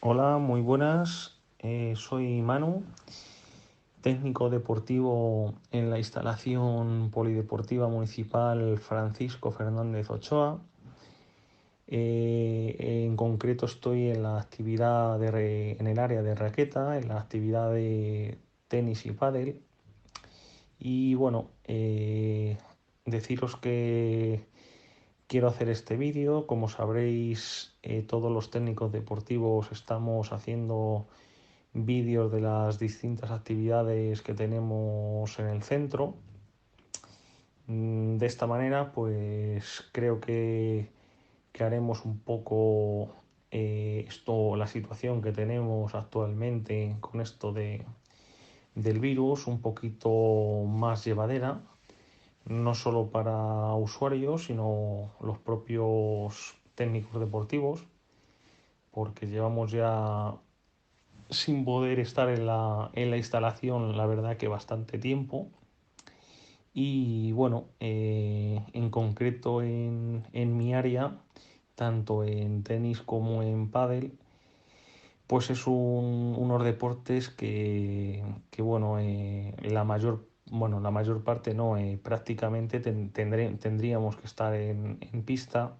Hola, muy buenas. Soy Manu, técnico deportivo en la instalación polideportiva municipal Francisco Fernández Ochoa. En concreto estoy en la actividad en el área de raqueta, en la actividad de tenis y pádel. Y bueno, deciros que quiero hacer este vídeo. Como sabréis, todos los técnicos deportivos estamos haciendo vídeos de las distintas actividades que tenemos en el centro. De esta manera, pues creo que haremos un poco la situación que tenemos actualmente con esto del virus, un poquito más llevadera, no solo para usuarios, sino los propios técnicos deportivos, porque llevamos ya sin poder estar en la instalación, la verdad que bastante tiempo. Y bueno, en concreto en mi área, tanto en tenis como en pádel, pues es unos deportes que bueno, la mayor parte no, prácticamente tendríamos que estar en pista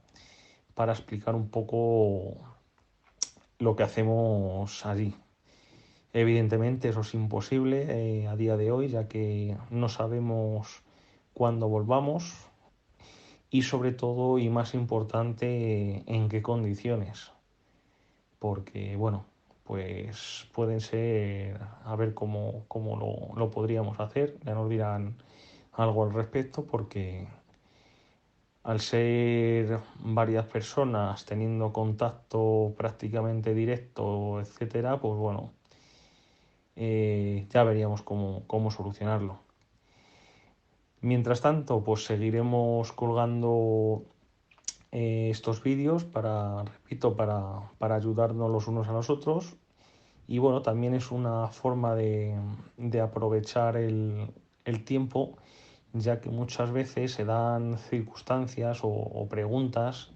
para explicar un poco lo que hacemos allí. Evidentemente eso es imposible a día de hoy, ya que no sabemos cuándo volvamos y sobre todo y más importante en qué condiciones, porque bueno, pues pueden ser, a ver cómo lo podríamos hacer, ya nos dirán algo al respecto, porque al ser varias personas teniendo contacto prácticamente directo, etcétera, pues bueno, ya veríamos cómo solucionarlo. Mientras tanto, pues seguiremos colgando estos vídeos repito, para ayudarnos los unos a los otros. Y bueno, también es una forma de aprovechar el tiempo, ya que muchas veces se dan circunstancias o preguntas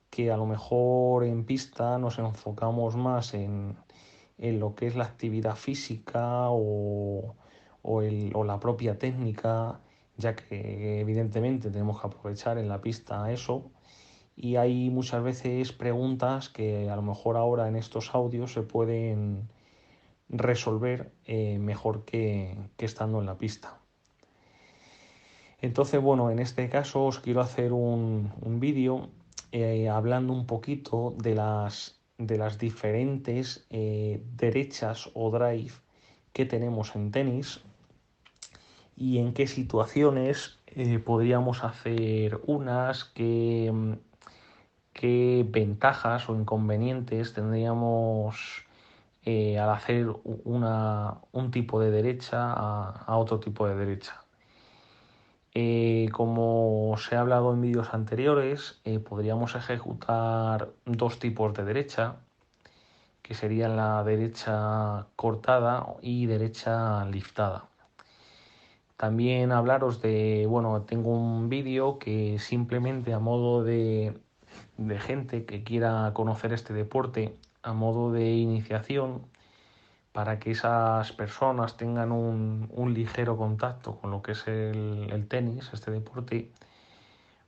que a lo mejor en pista nos enfocamos más en lo que es la actividad física o la propia técnica, ya que evidentemente tenemos que aprovechar en la pista eso. Y hay muchas veces preguntas que a lo mejor ahora en estos audios se pueden resolver mejor que estando en la pista. Entonces, bueno, en este caso os quiero hacer un vídeo hablando un poquito de las diferentes derechas o drive que tenemos en tenis y en qué situaciones podríamos hacer unas, qué ventajas o inconvenientes tendríamos al hacer un tipo de derecha a otro tipo de derecha. Como os he hablado en vídeos anteriores, podríamos ejecutar dos tipos de derecha, que serían la derecha cortada y derecha liftada. También hablaros bueno, tengo un vídeo que simplemente a modo de gente que quiera conocer este deporte, a modo de iniciación, para que esas personas tengan un ligero contacto con lo que es el tenis, este deporte,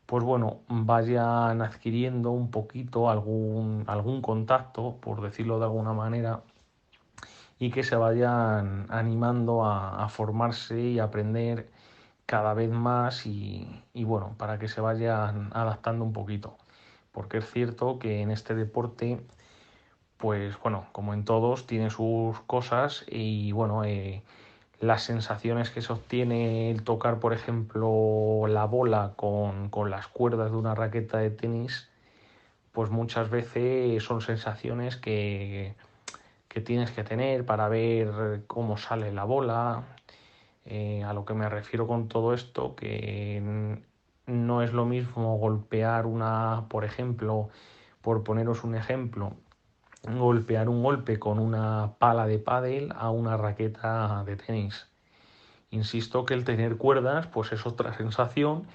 pues bueno, vayan adquiriendo un poquito algún contacto, por decirlo de alguna manera, y que se vayan animando a formarse y a aprender cada vez más y bueno, para que se vayan adaptando un poquito. Porque es cierto que en este deporte, pues bueno, como en todos, tiene sus cosas y bueno, las sensaciones que se obtiene el tocar, por ejemplo, la bola con las cuerdas de una raqueta de tenis, pues muchas veces son sensaciones que tienes que tener para ver cómo sale la bola. A lo que me refiero con todo esto, que no es lo mismo golpear por ejemplo, por poneros un ejemplo, golpear un golpe con una pala de pádel a una raqueta de tenis. Insisto que el tener cuerdas pues es otra sensación,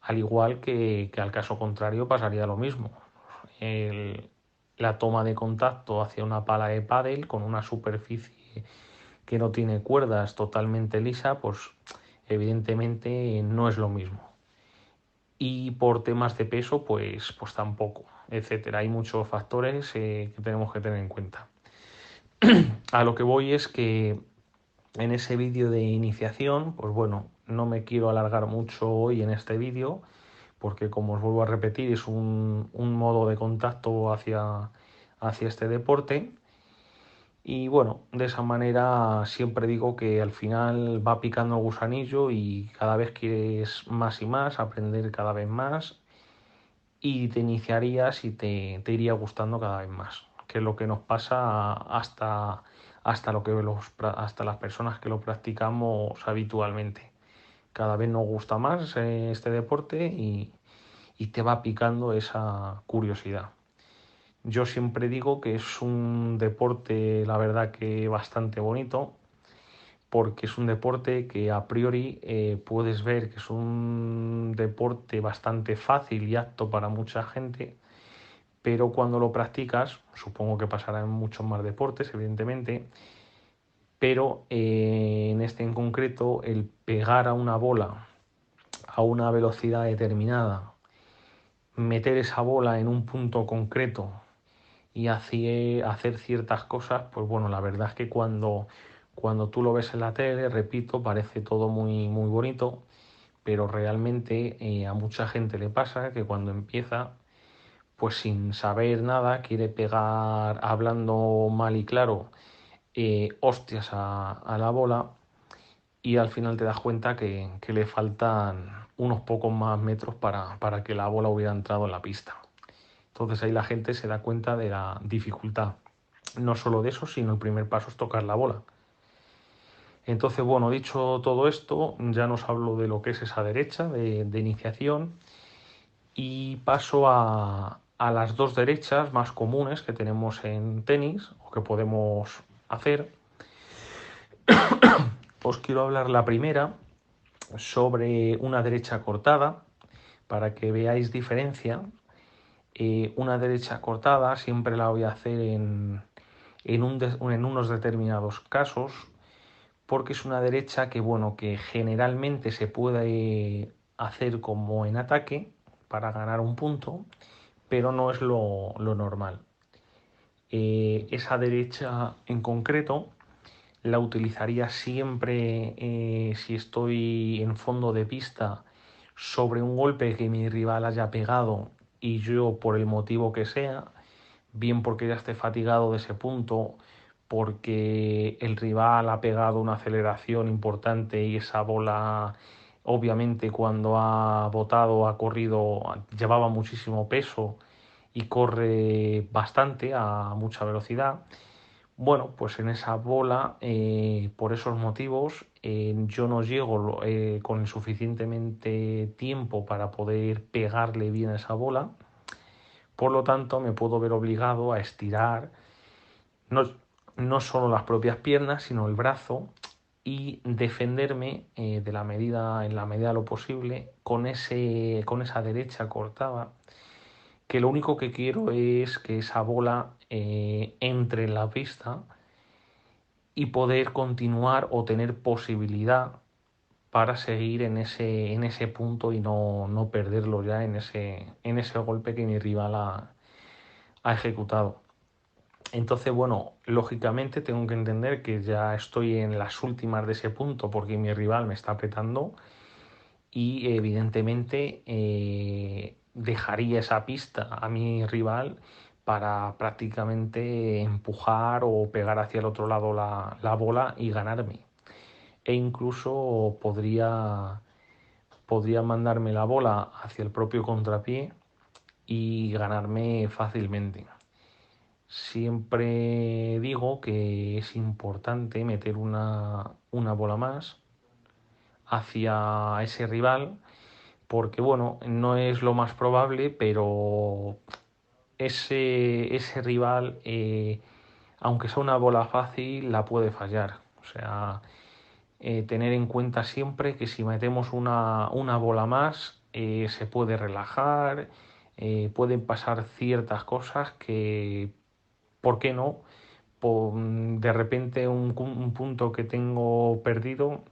al igual que al caso contrario pasaría lo mismo. El, la toma de contacto hacia una pala de pádel con una superficie que no tiene cuerdas, totalmente lisa, pues evidentemente no es lo mismo. Y por temas de peso, pues tampoco, etcétera. Hay muchos factores que tenemos que tener en cuenta. A lo que voy es que en ese vídeo de iniciación, pues bueno, no me quiero alargar mucho hoy en este vídeo, porque como os vuelvo a repetir, es un modo de contacto hacia este deporte. Y bueno, de esa manera siempre digo que al final va picando el gusanillo y cada vez quieres más y más, aprender cada vez más y te iniciarías y te iría gustando cada vez más, que es lo que nos pasa hasta las personas que lo practicamos habitualmente. Cada vez nos gusta más este deporte y te va picando esa curiosidad. Yo siempre digo que es un deporte, la verdad que bastante bonito, porque es un deporte que a priori puedes ver que es un deporte bastante fácil y apto para mucha gente, pero cuando lo practicas, supongo que pasará en muchos más deportes, evidentemente, pero en este en concreto, el pegar a una bola a una velocidad determinada, meter esa bola en un punto concreto y hacer ciertas cosas, pues bueno, la verdad es que cuando tú lo ves en la tele, repito, parece todo muy, muy bonito, pero realmente a mucha gente le pasa que cuando empieza, pues sin saber nada, quiere pegar hablando mal y claro, hostias a la bola y al final te das cuenta que le faltan unos pocos más metros para que la bola hubiera entrado en la pista. Entonces ahí la gente se da cuenta de la dificultad. No solo de eso, sino el primer paso es tocar la bola. Entonces, bueno, dicho todo esto, ya nos hablo de lo que es esa derecha de iniciación y paso a las dos derechas más comunes que tenemos en tenis o que podemos hacer. Os quiero hablar la primera sobre una derecha cortada para que veáis diferencia. Una derecha cortada siempre la voy a hacer en unos determinados casos porque es una derecha que, bueno, que generalmente se puede hacer como en ataque para ganar un punto, pero no es lo normal. Esa derecha en concreto la utilizaría siempre si estoy en fondo de pista sobre un golpe que mi rival haya pegado y yo por el motivo que sea, bien porque ya esté fatigado de ese punto, porque el rival ha pegado una aceleración importante y esa bola obviamente cuando ha botado, ha corrido, llevaba muchísimo peso y corre bastante a mucha velocidad. Bueno, pues en esa bola, por esos motivos, yo no llego con el suficientemente tiempo para poder pegarle bien a esa bola. Por lo tanto, me puedo ver obligado a estirar no, no solo las propias piernas, sino el brazo y defenderme en la medida de lo posible con esa derecha cortada, que lo único que quiero es que esa bola entre en la pista y poder continuar o tener posibilidad para seguir en ese punto y no perderlo ya en ese golpe que mi rival ha ejecutado. Entonces, bueno, lógicamente tengo que entender que ya estoy en las últimas de ese punto porque mi rival me está apretando y evidentemente dejaría esa pista a mi rival para prácticamente empujar o pegar hacia el otro lado la bola y ganarme. E incluso podría mandarme la bola hacia el propio contrapié y ganarme fácilmente. Siempre digo que es importante meter una bola más hacia ese rival porque, bueno, no es lo más probable, pero ese rival, aunque sea una bola fácil, la puede fallar. O sea, tener en cuenta siempre que si metemos una bola más, se puede relajar, pueden pasar ciertas cosas que, ¿por qué no? De repente un punto que tengo perdido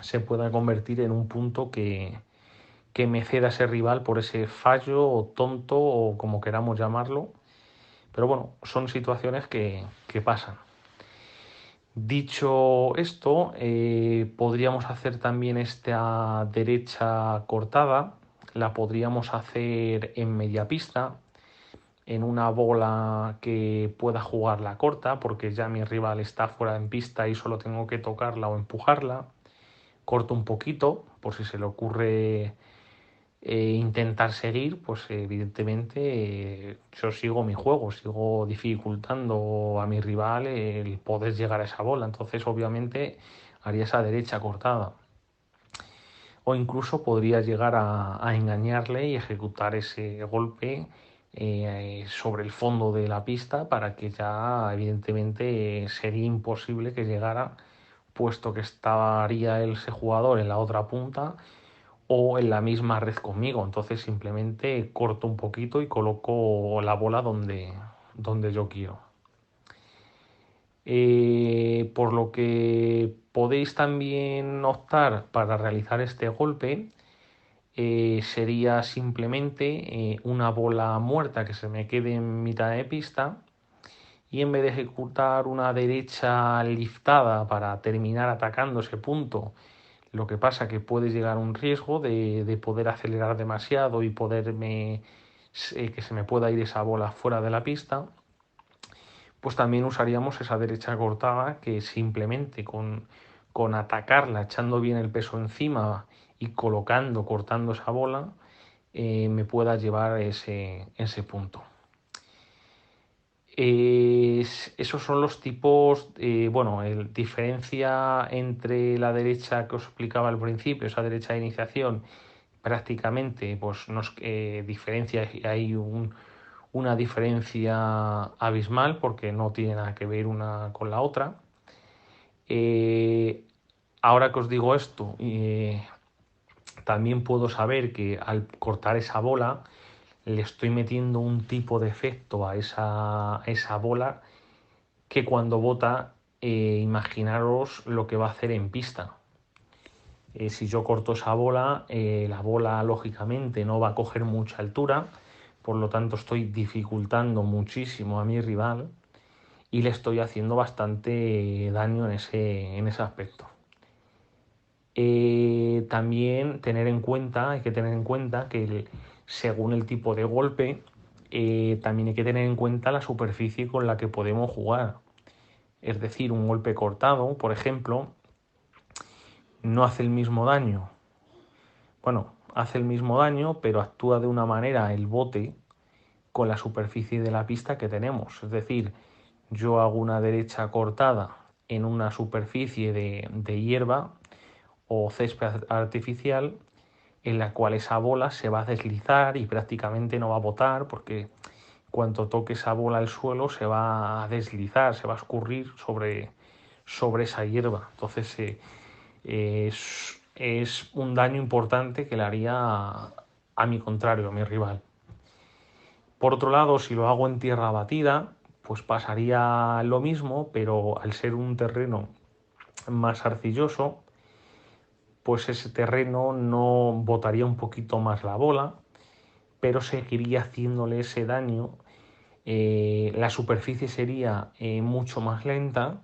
se pueda convertir en un punto que me ceda ese rival por ese fallo o tonto o como queramos llamarlo. Pero bueno, son situaciones que pasan. Dicho esto, podríamos hacer también esta derecha cortada, la podríamos hacer en media pista, en una bola que pueda jugarla corta, porque ya mi rival está fuera en pista y solo tengo que tocarla o empujarla. Corto un poquito, por si se le ocurre intentar seguir, pues evidentemente yo sigo mi juego, sigo dificultando a mi rival el poder llegar a esa bola. Entonces, obviamente, haría esa derecha cortada. O incluso podría llegar a engañarle y ejecutar ese golpe sobre el fondo de la pista para que ya evidentemente sería imposible que llegara, puesto que estaría ese jugador en la otra punta o en la misma red conmigo. Entonces simplemente corto un poquito y coloco la bola donde yo quiero. Por lo que podéis también optar para realizar este golpe sería simplemente una bola muerta que se me quede en mitad de pista y en vez de ejecutar una derecha liftada para terminar atacando ese punto, lo que pasa que puede llegar a un riesgo de poder acelerar demasiado y que se me pueda ir esa bola fuera de la pista, pues también usaríamos esa derecha cortada que simplemente con atacarla, echando bien el peso encima y cortando esa bola, me pueda llevar ese punto. Esos son los tipos, bueno, diferencia entre la derecha que os explicaba al principio, esa derecha de iniciación, prácticamente pues nos diferencia, hay una diferencia abismal porque no tiene nada que ver una con la otra. Eh, Ahora que os digo esto, también puedo saber que al cortar esa bola le estoy metiendo un tipo de efecto a esa bola que cuando bota, imaginaros lo que va a hacer en pista. Si yo corto esa bola, la bola lógicamente no va a coger mucha altura, por lo tanto estoy dificultando muchísimo a mi rival y le estoy haciendo bastante daño en ese aspecto. También hay que tener en cuenta que según el tipo de golpe, también hay que tener en cuenta la superficie con la que podemos jugar. Es decir, un golpe cortado, por ejemplo, no hace el mismo daño. Bueno, hace el mismo daño, pero actúa de una manera el bote con la superficie de la pista que tenemos. Es decir, yo hago una derecha cortada en una superficie de hierba o césped artificial en la cual esa bola se va a deslizar y prácticamente no va a botar porque cuando toque esa bola al suelo se va a deslizar, se va a escurrir sobre esa hierba. Entonces es un daño importante que le haría a mi contrario, a mi rival. Por otro lado, si lo hago en tierra batida, pues pasaría lo mismo, pero al ser un terreno más arcilloso, pues ese terreno no botaría un poquito más la bola, pero seguiría haciéndole ese daño. La superficie sería mucho más lenta,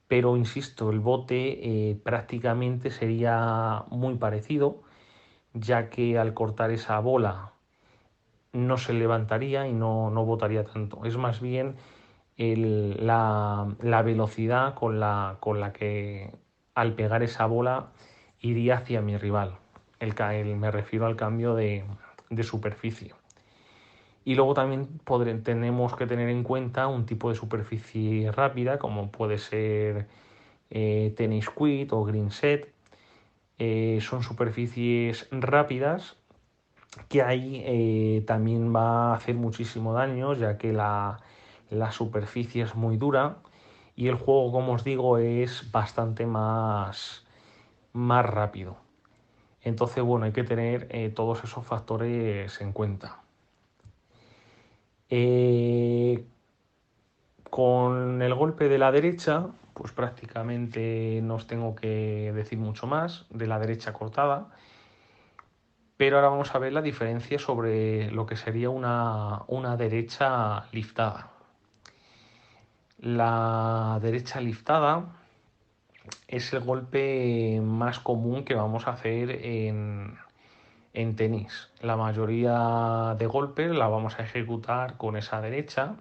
pero insisto, el bote prácticamente sería muy parecido, ya que al cortar esa bola no se levantaría y no botaría tanto. Es más bien la velocidad con la que al pegar esa bola iría hacia mi rival. Me refiero al cambio de superficie. Y luego también tenemos que tener en cuenta un tipo de superficie rápida, como puede ser tenis quid o green set. Son superficies rápidas que ahí también va a hacer muchísimo daño, ya que la superficie es muy dura y el juego, como os digo, es bastante más rápido. Entonces, bueno, hay que tener todos esos factores en cuenta. Eh, con el golpe de la derecha, pues prácticamente no os tengo que decir mucho más, de la derecha cortada, pero ahora vamos a ver la diferencia sobre lo que sería una derecha liftada. La derecha liftada es el golpe más común que vamos a hacer en tenis. La mayoría de golpes la vamos a ejecutar con esa derecha,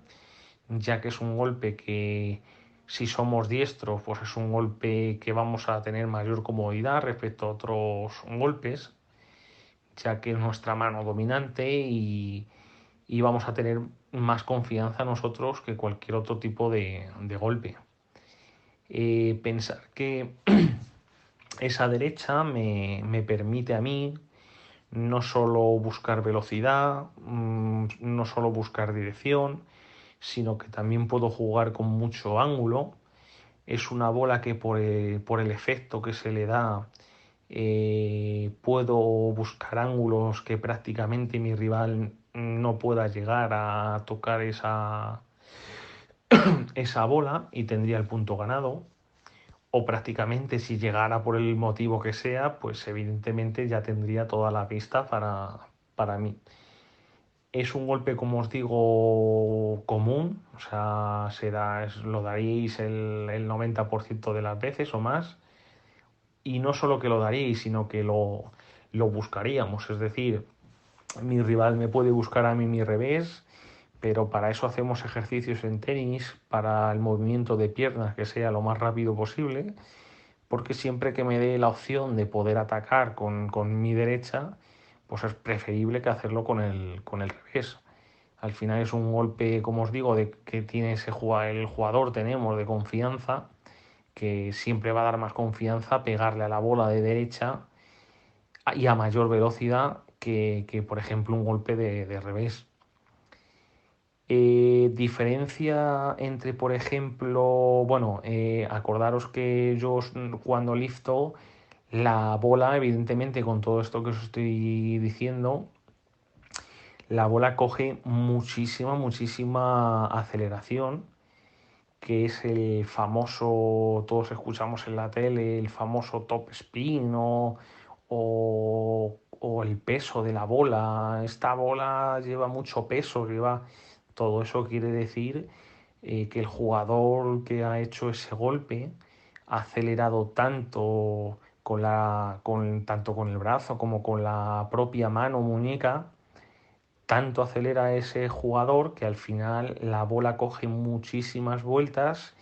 ya que es un golpe que si somos diestros, pues es un golpe que vamos a tener mayor comodidad respecto a otros golpes, ya que es nuestra mano dominante y vamos a tener más confianza nosotros que cualquier otro tipo de golpe. Pensar que esa derecha me permite a mí no solo buscar velocidad, no solo buscar dirección, sino que también puedo jugar con mucho ángulo. Es una bola que por el efecto que se le da, puedo buscar ángulos que prácticamente mi rival no pueda llegar a tocar esa bola y tendría el punto ganado. O prácticamente si llegara por el motivo que sea, pues evidentemente ya tendría toda la pista para mí. Es un golpe, como os digo, común, o sea, lo daríais el 90% de las veces o más, y no solo que lo daríais, sino que lo buscaríamos, es decir, mi rival me puede buscar a mí mi revés, pero para eso hacemos ejercicios en tenis, para el movimiento de piernas que sea lo más rápido posible, porque siempre que me dé la opción de poder atacar con mi derecha, pues es preferible que hacerlo con el revés. Al final es un golpe, como os digo, de que tiene el jugador, tenemos de confianza, que siempre va a dar más confianza pegarle a la bola de derecha y a mayor velocidad que por ejemplo, un golpe de revés. Diferencia entre, por ejemplo, bueno, acordaros que cuando lifto la bola, evidentemente con todo esto que os estoy diciendo, la bola coge muchísima aceleración, que es el famoso, todos escuchamos en la tele, el famoso top spin o el peso de la bola. Esta bola lleva mucho peso, todo eso quiere decir que el jugador que ha hecho ese golpe ha acelerado tanto tanto con el brazo como con la propia mano muñeca, tanto acelera ese jugador que al final la bola coge muchísimas vueltas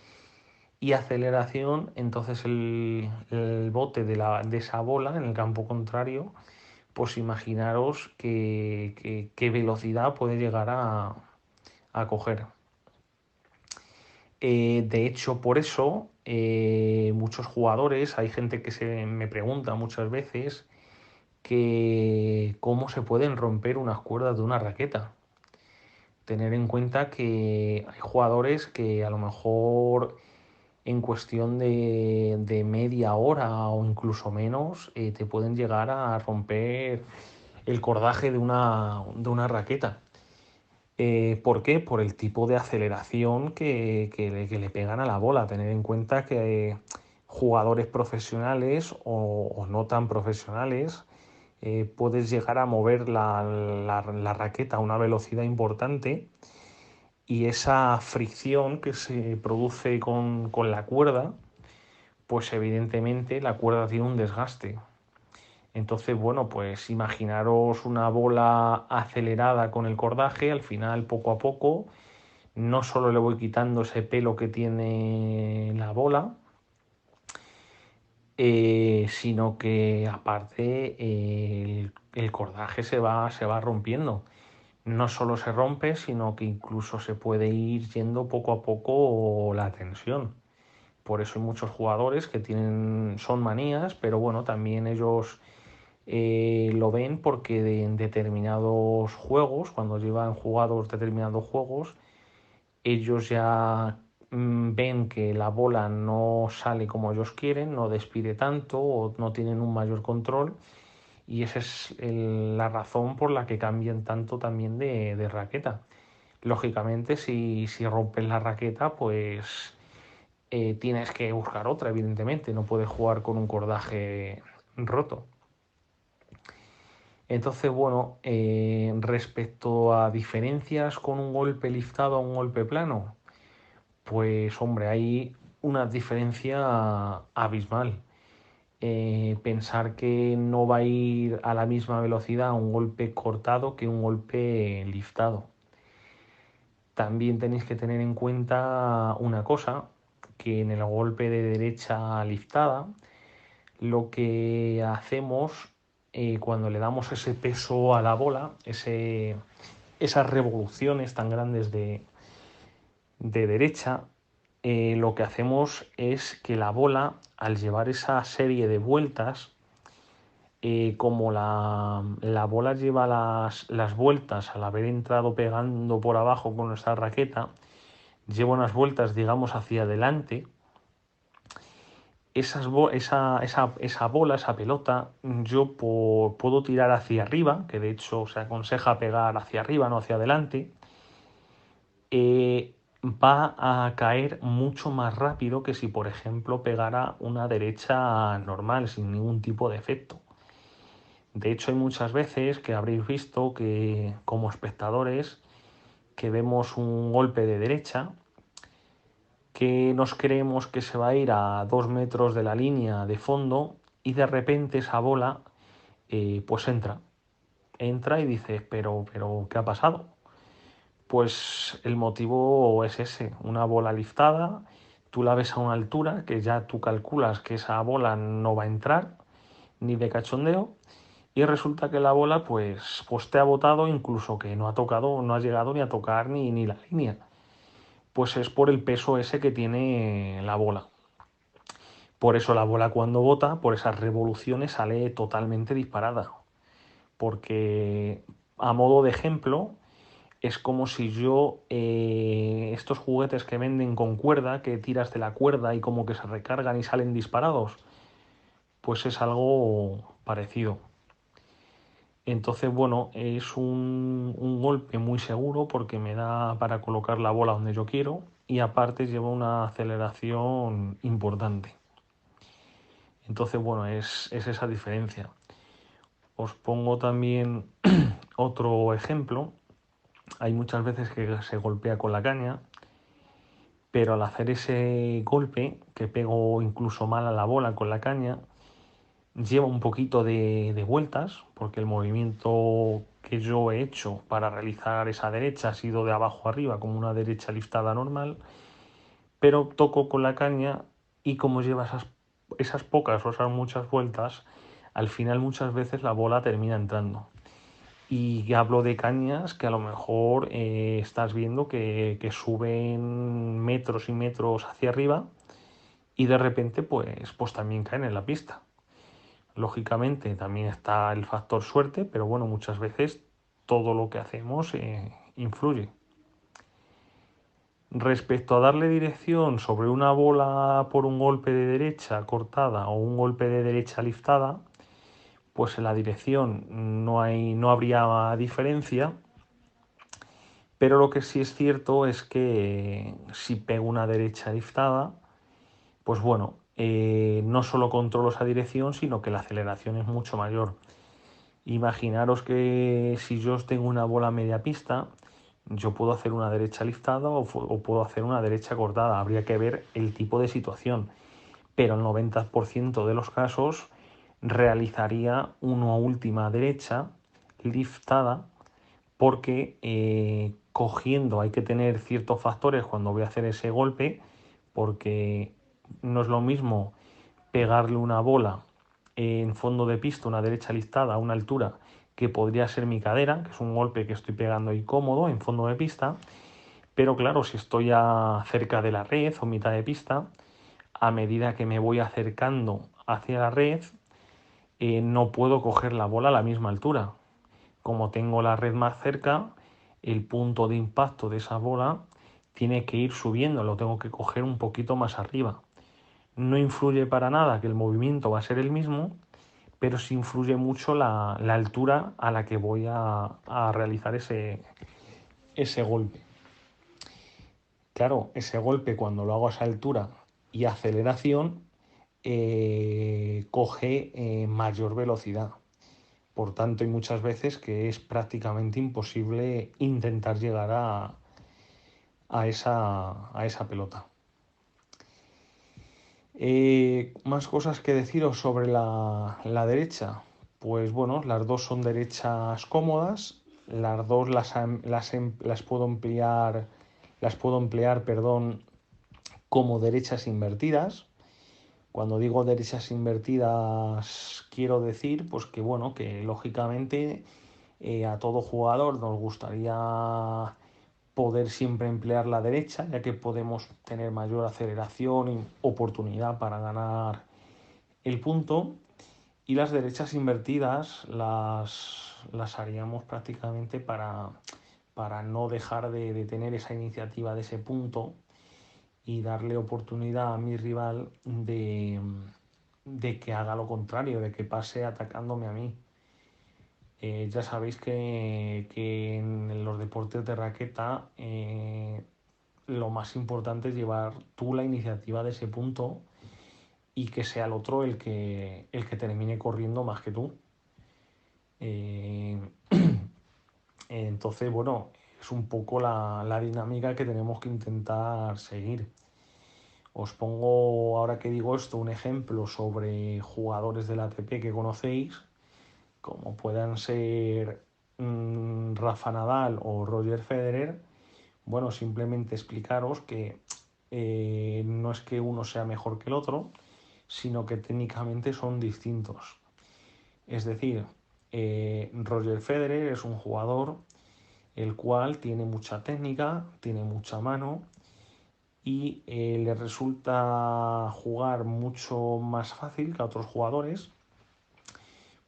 y aceleración, entonces el bote de esa bola en el campo contrario, pues imaginaros qué velocidad puede llegar a coger. De hecho, por eso muchos jugadores, hay gente que me pregunta muchas veces que cómo se pueden romper unas cuerdas de una raqueta. Tener en cuenta que hay jugadores que a lo mejor en cuestión de media hora o incluso menos te pueden llegar a romper el cordaje de una raqueta. ¿Por qué? Por el tipo de aceleración que le pegan a la bola. Tener en cuenta que jugadores profesionales o no tan profesionales puedes llegar a mover la raqueta a una velocidad importante y esa fricción que se produce con la cuerda, pues evidentemente la cuerda tiene un desgaste. Entonces, bueno, pues imaginaros una bola acelerada con el cordaje, al final poco a poco, no solo le voy quitando ese pelo que tiene la bola, sino que aparte el cordaje se va rompiendo. No solo se rompe, sino que incluso se puede ir yendo poco a poco la tensión. Por eso hay muchos jugadores que son manías, pero bueno, también ellos lo ven porque en determinados juegos, cuando llevan jugados determinados juegos, ellos ya ven que la bola no sale como ellos quieren, no despide tanto o no tienen un mayor control y esa es la razón por la que cambian tanto también de raqueta. Lógicamente, si rompes la raqueta, pues tienes que buscar otra, evidentemente. No puedes jugar con un cordaje roto. Entonces, bueno, respecto a diferencias con un golpe liftado a un golpe plano, pues hombre, hay una diferencia abismal. Pensar que no va a ir a la misma velocidad un golpe cortado que un golpe liftado. También tenéis que tener en cuenta una cosa, que en el golpe de derecha liftada, lo que hacemos cuando le damos ese peso a la bola, esas revoluciones tan grandes de derecha, lo que hacemos es que la bola, al llevar esa serie de vueltas, como la bola lleva las vueltas al haber entrado pegando por abajo con nuestra raqueta, lleva unas vueltas, digamos, hacia adelante, esa bola, esa pelota, yo puedo tirar hacia arriba, que de hecho se aconseja pegar hacia arriba, no hacia adelante, va a caer mucho más rápido que si, por ejemplo, pegara una derecha normal, sin ningún tipo de efecto. De hecho, hay muchas veces que habréis visto que como espectadores que vemos un golpe de derecha, que nos creemos que se va a ir a 2 metros de la línea de fondo y de repente esa bola pues entra y dices, pero ¿qué ha pasado? Pues el motivo es ese, una bola liftada, tú la ves a una altura que ya tú calculas que esa bola no va a entrar ni de cachondeo y resulta que la bola pues te ha botado incluso que no ha tocado, no ha llegado ni a tocar ni la línea. Pues es por el peso ese que tiene la bola. Por eso la bola cuando bota, por esas revoluciones, sale totalmente disparada. Porque a modo de ejemplo, es como si yo, estos juguetes que venden con cuerda, que tiras de la cuerda y como que se recargan y salen disparados, pues es algo parecido. Entonces, bueno, es un golpe muy seguro porque me da para colocar la bola donde yo quiero y aparte lleva una aceleración importante. Entonces, bueno, es esa diferencia. Os pongo también otro ejemplo. Hay muchas veces que se golpea con la caña, pero al hacer ese golpe, que pego incluso mal a la bola con la caña, lleva un poquito de vueltas, porque el movimiento que yo he hecho para realizar esa derecha ha sido de abajo arriba, como una derecha liftada normal, pero toco con la caña y como lleva esas pocas o esas muchas vueltas, al final muchas veces la bola termina entrando. Y hablo de cañas que a lo mejor estás viendo que suben metros y metros hacia arriba y de repente pues también caen en la pista. Lógicamente también está el factor suerte, pero bueno, muchas veces todo lo que hacemos influye. Respecto a darle dirección sobre una bola por un golpe de derecha cortada o un golpe de derecha liftada, pues en la dirección no habría diferencia, pero lo que sí es cierto es que si pego una derecha liftada, pues bueno, no solo controlo esa dirección, sino que la aceleración es mucho mayor. Imaginaros que si yo tengo una bola media pista, yo puedo hacer una derecha liftada o puedo hacer una derecha cortada. Habría que ver el tipo de situación. Pero el 90% de los casos realizaría una última derecha liftada porque cogiendo hay que tener ciertos factores cuando voy a hacer ese golpe porque no es lo mismo pegarle una bola en fondo de pista, una derecha listada a una altura que podría ser mi cadera, que es un golpe que estoy pegando ahí cómodo en fondo de pista, pero claro, si estoy cerca de la red o mitad de pista, a medida que me voy acercando hacia la red, no puedo coger la bola a la misma altura. Como tengo la red más cerca, el punto de impacto de esa bola tiene que ir subiendo, lo tengo que coger un poquito más arriba. No influye para nada que el movimiento va a ser el mismo, pero sí influye mucho la altura a la que voy a realizar ese golpe. Claro, ese golpe cuando lo hago a esa altura y aceleración, coge mayor velocidad. Por tanto, hay muchas veces que es prácticamente imposible intentar llegar a esa pelota. Más cosas que deciros sobre la derecha. Pues bueno, las dos son derechas cómodas. Las dos las puedo emplear, perdón, como derechas invertidas. Cuando digo derechas invertidas, quiero decir, pues que bueno, que lógicamente a todo jugador nos gustaría poder siempre emplear la derecha, ya que podemos tener mayor aceleración y oportunidad para ganar el punto. Y las derechas invertidas las haríamos prácticamente para no dejar de tener esa iniciativa de ese punto y darle oportunidad a mi rival de que haga lo contrario, de que pase atacándome a mí. Ya sabéis que en los deportes de raqueta lo más importante es llevar tú la iniciativa de ese punto y que sea el otro el que termine corriendo más que tú. Eh, entonces, bueno, es un poco la dinámica que tenemos que intentar seguir. Os pongo, ahora que digo esto, un ejemplo sobre jugadores del ATP que conocéis, como puedan ser Rafa Nadal o Roger Federer. Bueno, simplemente explicaros que no es que uno sea mejor que el otro, sino que técnicamente son distintos. Es decir, Roger Federer es un jugador el cual tiene mucha técnica, tiene mucha mano y le resulta jugar mucho más fácil que a otros jugadores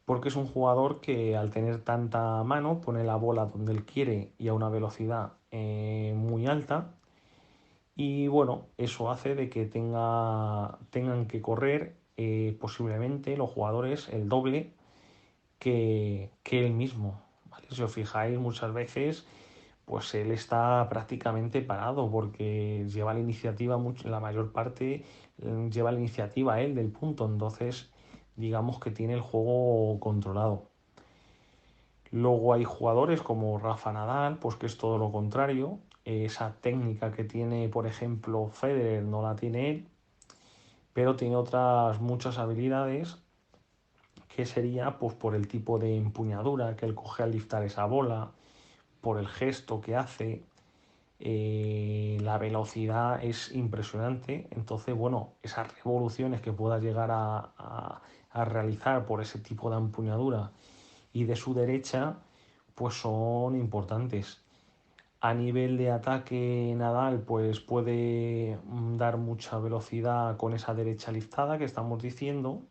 porque es un jugador que al tener tanta mano pone la bola donde él quiere y a una velocidad muy alta y bueno, eso hace de que tengan que correr posiblemente los jugadores el doble que él mismo. ¿Vale? Si os fijáis muchas veces pues él está prácticamente parado porque lleva la iniciativa, la mayor parte lleva la iniciativa él del punto, entonces digamos que tiene el juego controlado. Luego hay jugadores como Rafa Nadal, pues que es todo lo contrario, esa técnica que tiene, por ejemplo, Federer no la tiene él, pero tiene otras muchas habilidades que sería pues por el tipo de empuñadura que él coge al liftar esa bola, por el gesto que hace, la velocidad es impresionante. Entonces, bueno, esas revoluciones que pueda llegar a realizar por ese tipo de empuñadura y de su derecha, pues son importantes. A nivel de ataque, Nadal pues puede dar mucha velocidad con esa derecha liftada que estamos diciendo,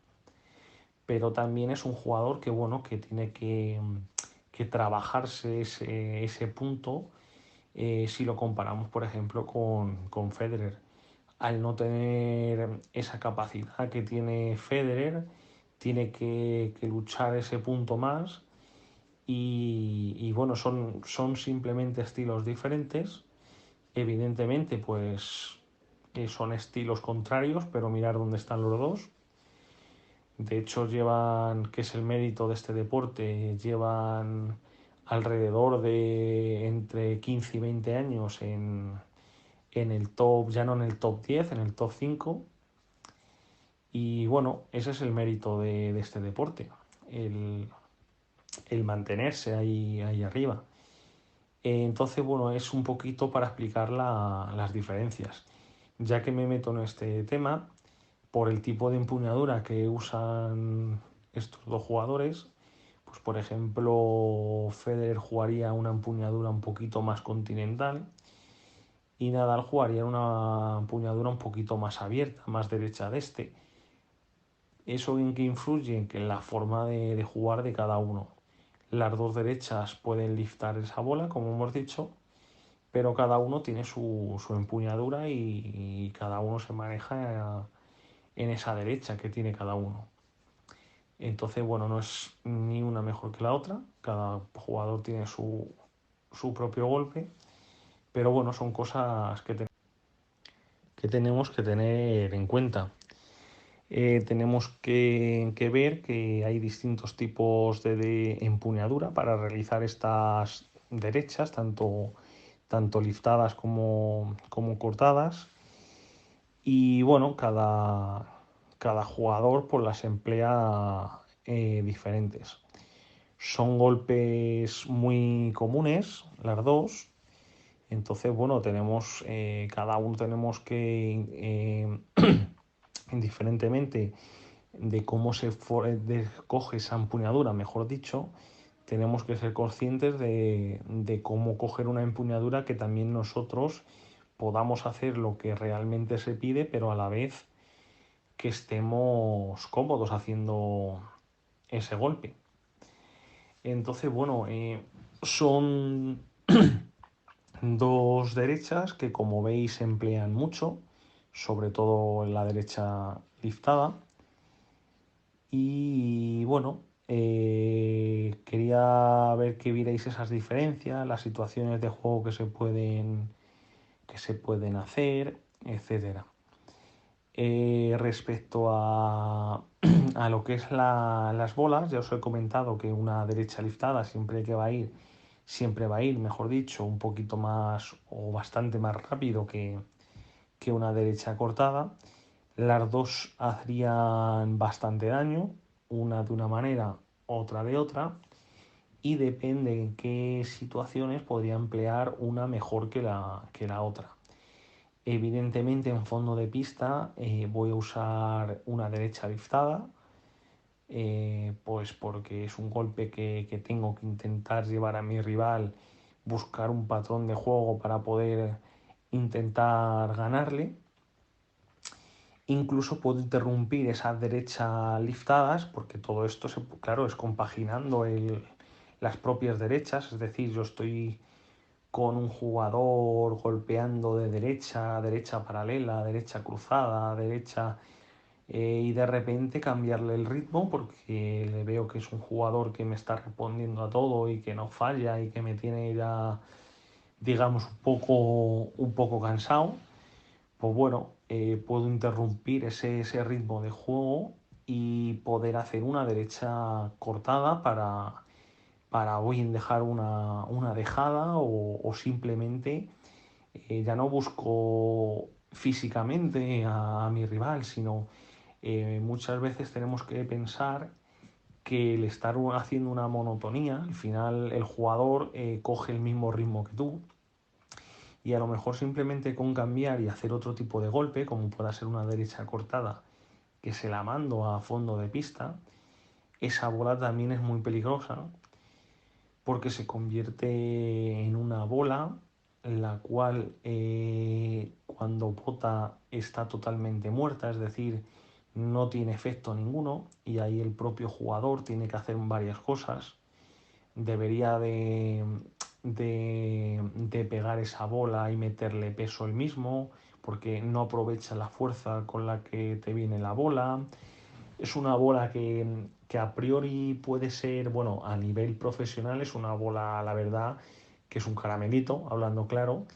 pero también es un jugador que, bueno, que tiene que trabajarse ese punto si lo comparamos, por ejemplo, con Federer. Al no tener esa capacidad que tiene Federer, tiene que luchar ese punto más y bueno, son simplemente estilos diferentes. Evidentemente, pues son estilos contrarios, pero mirar dónde están los dos. De hecho, llevan, que es el mérito de este deporte, llevan alrededor de entre 15 y 20 años en el top, ya no en el top 10, en el top 5. Y bueno, ese es el mérito de este deporte, el, el mantenerse ahí arriba. Entonces, bueno, es un poquito para explicar las diferencias. Ya que me meto en este tema, por el tipo de empuñadura que usan estos dos jugadores, pues por ejemplo, Federer jugaría una empuñadura un poquito más continental y Nadal jugaría una empuñadura un poquito más abierta, más derecha de este. ¿Eso en qué influye? En que la forma de jugar de cada uno. Las dos derechas pueden liftar esa bola, como hemos dicho, pero cada uno tiene su empuñadura y cada uno se maneja en esa derecha que tiene cada uno. Entonces, bueno, no es ni una mejor que la otra, cada jugador tiene su propio golpe, pero bueno, son cosas que tenemos. que tenemos que tener en cuenta. Tenemos que ver que hay distintos tipos de empuñadura para realizar estas derechas, tanto liftadas como cortadas. Y bueno, cada jugador pues las emplea diferentes. Son golpes muy comunes, las dos. Entonces, bueno, cada uno tenemos que, indiferentemente de cómo coge esa empuñadura, mejor dicho, tenemos que ser conscientes de cómo coger una empuñadura que también nosotros podamos hacer lo que realmente se pide, pero a la vez que estemos cómodos haciendo ese golpe. Entonces, bueno, son dos derechas que, como veis, se emplean mucho, sobre todo en la derecha liftada. Y bueno, quería ver que vierais esas diferencias, las situaciones de juego que se pueden hacer, etcétera. Respecto a lo que es las bolas, ya os he comentado que una derecha liftada siempre va a ir, mejor dicho, un poquito más o bastante más rápido que una derecha cortada. Las dos harían bastante daño, una de una manera, otra de otra, y depende en qué situaciones podría emplear una mejor que la otra. Evidentemente en fondo de pista voy a usar una derecha liftada, pues porque es un golpe que tengo que intentar llevar a mi rival, buscar un patrón de juego para poder intentar ganarle. Incluso puedo interrumpir esas derechas liftadas, porque todo esto, claro, es compaginando las propias derechas, es decir, yo estoy con un jugador golpeando de derecha, derecha paralela, derecha cruzada, derecha, y de repente cambiarle el ritmo porque le veo que es un jugador que me está respondiendo a todo y que no falla y que me tiene ya, digamos, un poco cansado. Pues bueno, puedo interrumpir ese ritmo de juego y poder hacer una derecha cortada para o bien dejar una dejada o simplemente ya no busco físicamente a mi rival, sino muchas veces tenemos que pensar que el estar haciendo una monotonía, al final el jugador coge el mismo ritmo que tú y a lo mejor simplemente con cambiar y hacer otro tipo de golpe, como pueda ser una derecha cortada, que se la mando a fondo de pista, esa bola también es muy peligrosa porque se convierte en una bola la cual cuando bota está totalmente muerta, es decir, no tiene efecto ninguno y ahí el propio jugador tiene que hacer varias cosas. Debería de pegar esa bola y meterle peso él mismo, porque no aprovecha la fuerza con la que te viene la bola. Es una bola que a priori puede ser, bueno, a nivel profesional es una bola, la verdad, que es un caramelito, hablando claro,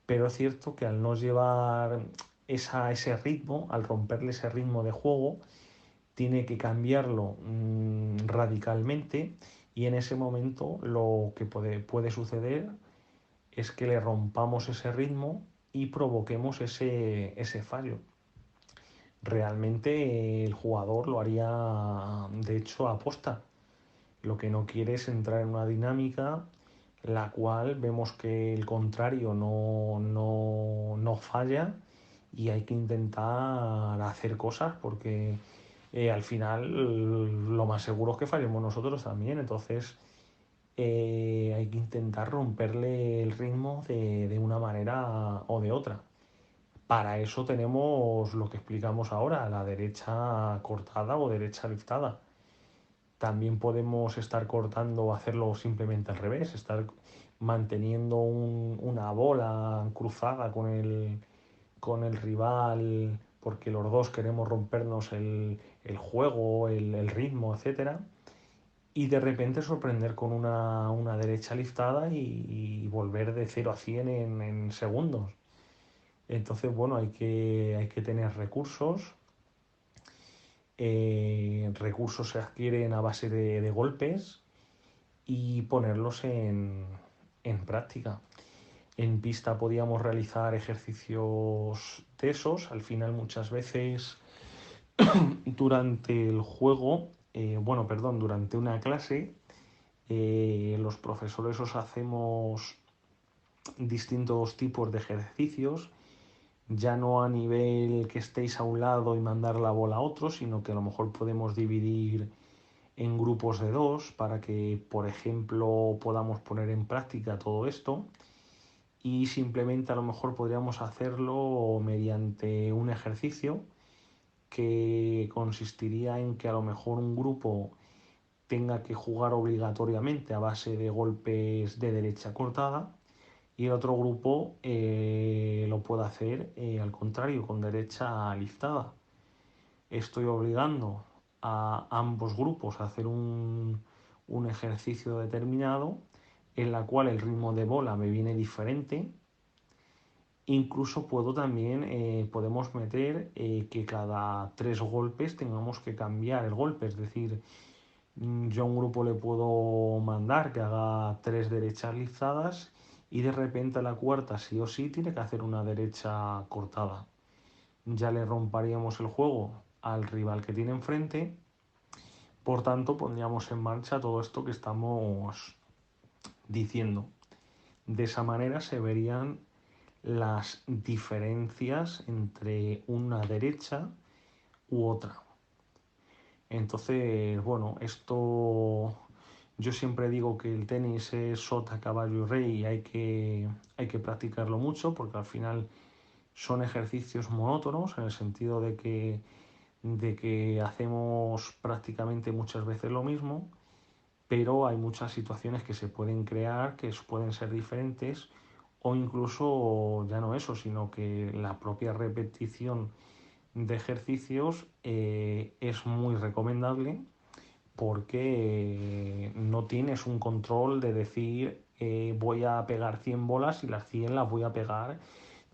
pero es cierto que al no llevar ese ritmo, al romperle ese ritmo de juego, tiene que cambiarlo radicalmente y en ese momento lo que puede suceder es que le rompamos ese ritmo y provoquemos ese fallo. Realmente el jugador lo haría de hecho a posta. Lo que no quiere es entrar en una dinámica la cual vemos que el contrario no falla y hay que intentar hacer cosas porque al final lo más seguro es que fallemos nosotros también. Entonces hay que intentar romperle el ritmo de una manera o de otra. Para eso tenemos lo que explicamos ahora, la derecha cortada o derecha liftada. También podemos estar cortando o hacerlo simplemente al revés, estar manteniendo una bola cruzada con el rival porque los dos queremos rompernos el juego, el ritmo, etcétera, y de repente sorprender con una derecha liftada y volver de 0 a 100 en segundos. Entonces, bueno, hay que tener recursos. Recursos se adquieren a base de golpes y ponerlos en práctica. En pista podíamos realizar ejercicios de esos. Al final, muchas veces durante el juego, bueno, perdón, durante una clase, los profesores os hacemos distintos tipos de ejercicios, ya no a nivel que estéis a un lado y mandar la bola a otro, sino que a lo mejor podemos dividir en grupos de dos para que, por ejemplo, podamos poner en práctica todo esto y simplemente a lo mejor podríamos hacerlo mediante un ejercicio que consistiría en que a lo mejor un grupo tenga que jugar obligatoriamente a base de golpes de derecha cortada y el otro grupo lo puede hacer al contrario, con derecha liftada. Estoy obligando a ambos grupos a hacer un ejercicio determinado en la cual el ritmo de bola me viene diferente. Incluso puedo también, podemos meter que cada 3 golpes tengamos que cambiar el golpe, es decir, yo a un grupo le puedo mandar que haga 3 derechas lizadas y de repente a la cuarta sí o sí tiene que hacer una derecha cortada. Ya le romparíamos el juego al rival que tiene enfrente, por tanto pondríamos en marcha todo esto que estamos diciendo. De esa manera se verían las diferencias entre una derecha u otra. Entonces, bueno, esto yo siempre digo que el tenis es sota, caballo y rey y hay que practicarlo mucho porque al final son ejercicios monótonos en el sentido de que hacemos prácticamente muchas veces lo mismo, pero hay muchas situaciones que se pueden crear, que pueden ser diferentes o incluso ya no eso, sino que la propia repetición de ejercicios es muy recomendable porque no tienes un control de decir voy a pegar 100 bolas y las 100 las voy a pegar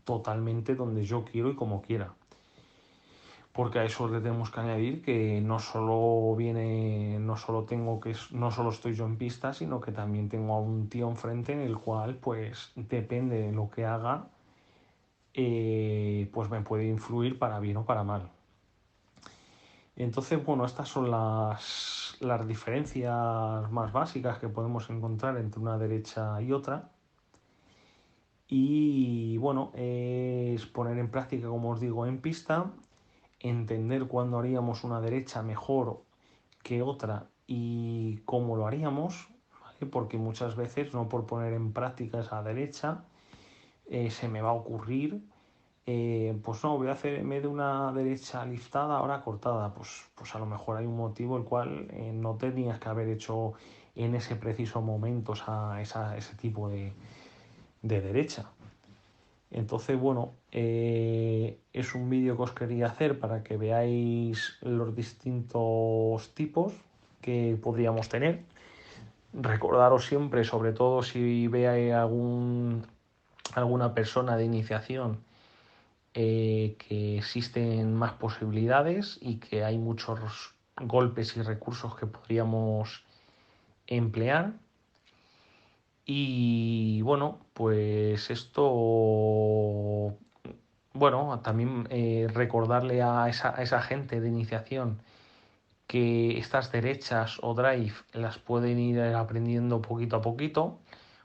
totalmente donde yo quiero y como quiera. Porque a eso le tenemos que añadir que no solo viene, no solo tengo que, no solo estoy yo en pista, sino que también tengo a un tío enfrente en el cual, pues, depende de lo que haga, pues me puede influir para bien o para mal. Entonces, bueno, estas son las diferencias más básicas que podemos encontrar entre una derecha y otra. Y bueno, es poner en práctica, como os digo, en pista, entender cuándo haríamos una derecha mejor que otra y cómo lo haríamos, ¿vale? Porque muchas veces, no por poner en práctica esa derecha, se me va a ocurrir pues no, voy a hacer en vez de una derecha liftada, ahora cortada. Pues a lo mejor hay un motivo el cual no tenías que haber hecho en ese preciso momento ese tipo de derecha. Entonces, bueno, es un vídeo que os quería hacer para que veáis los distintos tipos que podríamos tener. Recordaros siempre, sobre todo si veáis alguna persona de iniciación, que existen más posibilidades y que hay muchos golpes y recursos que podríamos emplear. Y bueno, pues esto, bueno, también recordarle a esa gente de iniciación que estas derechas o drive las pueden ir aprendiendo poquito a poquito.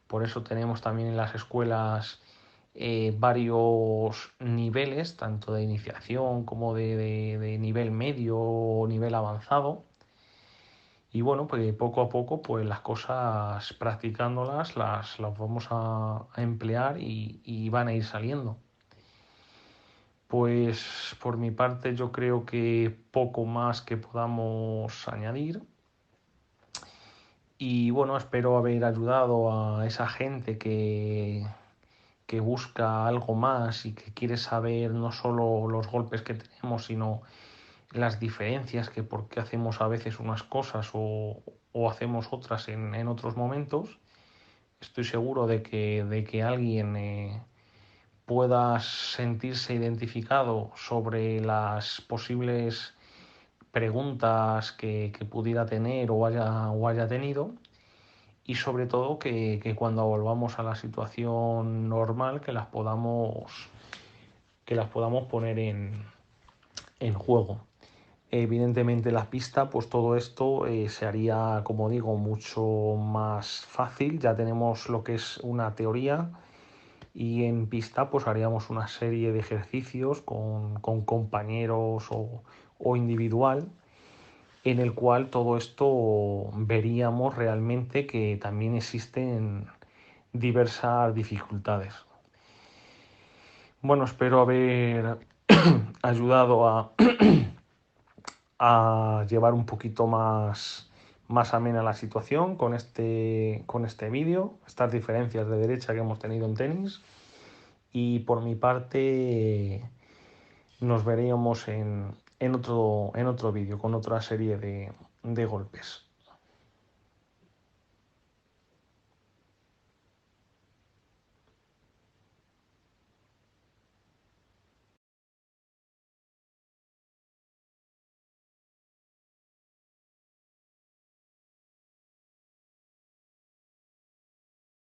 Por eso tenemos también en las escuelas varios niveles, tanto de iniciación como de nivel medio o nivel avanzado. Y bueno, pues poco a poco, pues las cosas practicándolas las vamos a emplear y van a ir saliendo. Pues por mi parte yo creo que poco más que podamos añadir. Y bueno, espero haber ayudado a esa gente que busca algo más y que quiere saber no solo los golpes que tenemos, sino las diferencias, que por qué hacemos a veces unas cosas o hacemos otras en otros momentos. Estoy seguro de que alguien pueda sentirse identificado sobre las posibles preguntas que pudiera tener o haya tenido, y sobre todo que cuando volvamos a la situación normal que las podamos poner en juego. Evidentemente la pista, pues todo esto se haría, como digo, mucho más fácil. Ya tenemos lo que es una teoría, y en pista pues haríamos una serie de ejercicios con compañeros o individual, en el cual todo esto veríamos realmente que también existen diversas dificultades. Bueno, espero haber ayudado a llevar un poquito más amena la situación con este vídeo, estas diferencias de derecha que hemos tenido en tenis. Y por mi parte nos veríamos en otro vídeo con otra serie de golpes.